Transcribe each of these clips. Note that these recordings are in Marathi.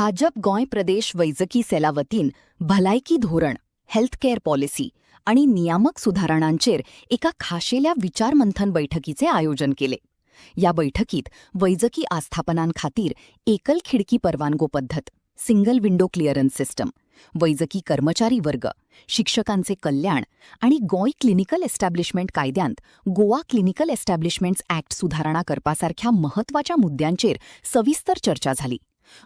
भाजप गोंय प्रदेश वैजकी सेला वतीन भलायकी धोरण, हेल्थ केअर पॉलिसी आणि नियामक सुधारणांचेर एका खाशेल्या विचारमंथन बैठकीचे आयोजन केले. या बैठकीत वैजकी आस्थापनांखातीर एकल खिडकी परवानगो पद्धत, सिंगल विंडो क्लिअरन्स सिस्टम, वैजकी कर्मचारी वर्ग, शिक्षकांचे कल्याण आणि गोंय क्लिनिकल एस्टॅब्लिशमेंट कायद्यांत गोवा क्लिनिकल एस्टॅब्लिशमेंट्स ॲक्ट सुधारणा करपासारख्या महत्वाच्या मुद्द्यांचेर सविस्तर चर्चा झाली.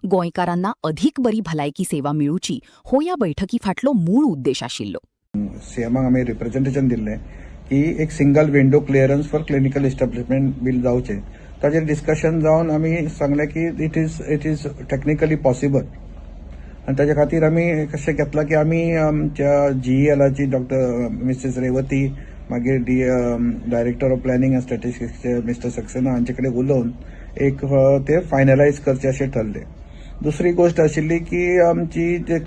गोंयकारांना अधिक बरी भलायकी सेवा मिळूची हो या बैठकी फाटलो मूळ उद्देश आशिल्लो. सीएमाक आमी रिप्रेझेंटेशन दिल्लें की एक single window clearance for clinical establishment bill जावचें. ताचेर डिस्कशन जावन आमी सांगलें की इट इज टेक्निकली पॉसिबल आनी ताचे खातीर आमी कशें घेतलां की आमी आमच्या GELची डॉक्टर मिसेस रेवती, मागीर डायरेक्टर ऑफ प्लॅनिंग अँड स्टॅटिस्टिक्सचे मिस्टर सक्सेना हांचे कडेन उलोवन एक ते फायनलायज करचे अशें ठरलें. दुसरी गोष्ट आशिल्ली की आमची जे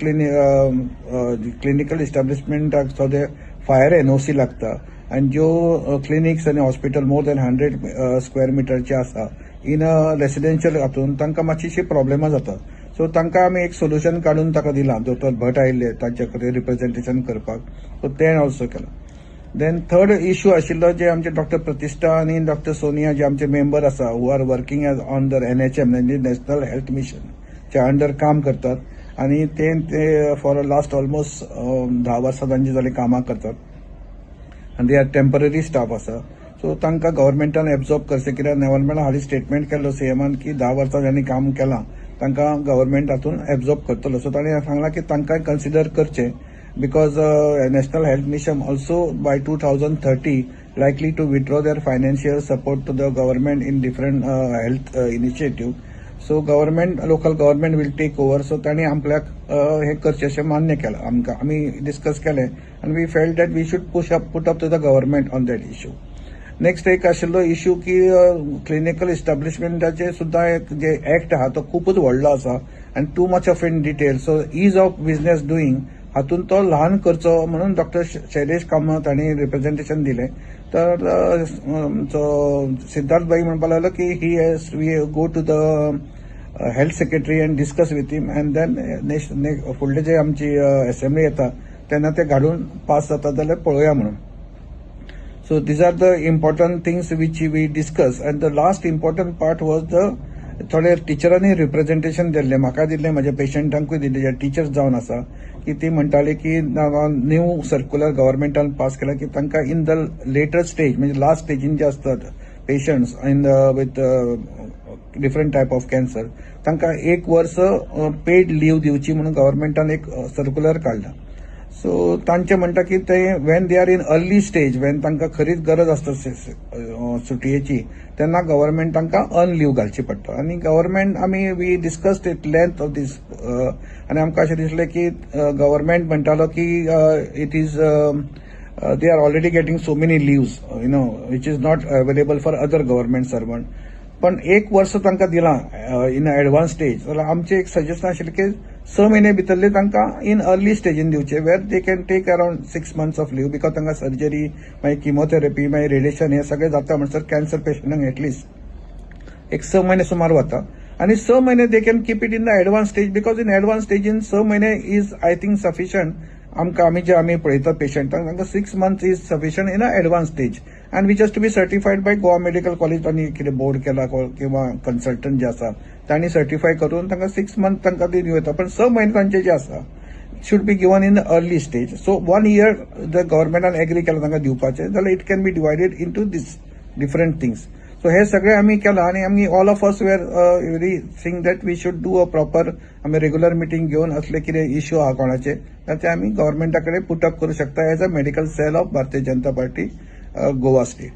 क्लिनिकल एस्टॅब्लिशमेंटाक सद्या फायर NOC लागता आनी ज्यो क्लिनिक्स आनी हॉस्पिटल मोर दॅन 100 स्क्वेअर मिटरचे आसा इन रेसिडेन्शियल हातून तांकां मातशीशी प्रॉब्लेमां जाता. सो तांकां आमी एक सोल्युशन काडून ताका दिलां. दोतोर भट आयिल्ले तांचे कडेन रिप्रेझेंटेशन करपाक, सो तें ऑल्सो केलां. देन थर्ड इश्यू आशिल्लो जे आमचे डॉक्टर प्रतिष्ठा आणि डॉक्टर सोनिया जे आमचे मेंबर आसा who are working as on the NHM म्हणजे नॅशनल हेल्थ मिशन च्या अंडर काम करतात आणि ते फॉर लास्ट ऑलमोस्ट 10 वर्सां तांची जाली कामां करतात आनी दे आर टेम्पररी स्टाफ आसा. सो तांकां गव्हर्मेंटान एब्झॉर्ब करचें, कित्याक गव्हर्मेंटान हालीं स्टेटमेंट केल्लो सीएमान की 10 वर्सां जांणी काम केलां तांकां गव्हर्मेंट हातून एब्झॉर्ब करतलो. सो तांणी सांगलां की तांकां कन्सिडर करचें because National Health Mission also by 2030 likely to withdraw their financial support to the government in different health initiative. So local government will take over. So ताणी आमकां हे करचें अशें मान्य केलां. आमी डिस्कस केलें and we felt that we should put up to the government on that issue. Next एक आशिल्लो इश्यू की क्लिनिकल एस्टॅब्लिशमेंटाचे सुद्दां एक जे ॲक्ट आहा तो खूपच व्हडलो आसा आनी too much of in detail. So is of business doing हातून तो ल्हान करचो म्हणून डॉक्टर शैलेश कामत हांणी रिप्रेझेंटेशन दिलें. तर सिद्धार्थ भाई म्हणपाक लागलो की we go to the health secretary and discuss with him and then फुडले जे आमची असेंब्ली येता तेन्ना ते घालून पास जाता जाल्यार पळोवया म्हणून. So these are the important things which we discuss, and the last important part was थोडे टिचरांनी रिप्रेझेंटेशन दिल्लें, म्हाका दिल्लें, म्हाज्या पेशंटांकूय दिल्लें, जे टीचर्स जावन आसा की ती म्हणटाली की न्यू सर्क्युलर गव्हर्मेंटान पास केला की तांकां इन द लेटर स्टेज म्हणजे लास्ट स्टेजीन जे असतात patients in with different type of cancer तांकां 1 वर्स पेड लीव दिवची म्हणून गव्हर्मेंटान एक सर्क्युलर काडला. सो तांचे म्हणटा की ते when they are in early stage, Wien तांकां खरीच गरज आसता सुटयेची, तेन्ना गव्हर्मेंट तांकां लीव घालची पडटा. आनी government we discussed it length of this आनी आमकां अशें दिसलें की गव्हर्मेंट म्हणटालो की it is they are already getting so many leaves which is not available for other government servant. पण 1 वर्स तांकां दिलां इन एडवान्स स्टेज. जाल्यार आमचें एक सजेशन आशिल्लें की 6 म्हयने भितरले तांकां इन अर्ली स्टेजीन दिवचे, where they can take around 6 months of leave, because तांकां सर्जरी मागीर किमोथेरपी मागीर रेडिएशन हे सगळें जाता म्हणसर कॅन्सर पेशंटांक एटलीस्ट एक 6 म्हयने सुमार वता. आनी 6 म्हयने they can keep it in the advance stage, because in advance stage in 6 म्हयने इज आय थिंक सफिशंट. आमी पळयता पेशंटांक तांकां 6 months is sufficient in a advance stage and which has to be certified by Goa medical college. तांणी कितें बोर्ड केला किंवा कन्सल्टंट जे आसा तांणी सर्टिफाय करून तांकां 6 months तांकां ती दिवं येता. पण 6 म्हयने तांचे जे आसा should be given in the early stage. So 1 year the government agree केला तांकां दिवपाचें, जाल्यार it can be divided into this different things. So हे सगळे आमी केलां आनी आमी all of us were very think that we should do a proper आमी रेग्युलर मिटींग घेवन असले कितें इश्यू आहा कोणाचे ते आमी गव्हर्मेंटा कडेन पुट अप करूं शकता as a medical cell of Bharatiya Janata party Goa state.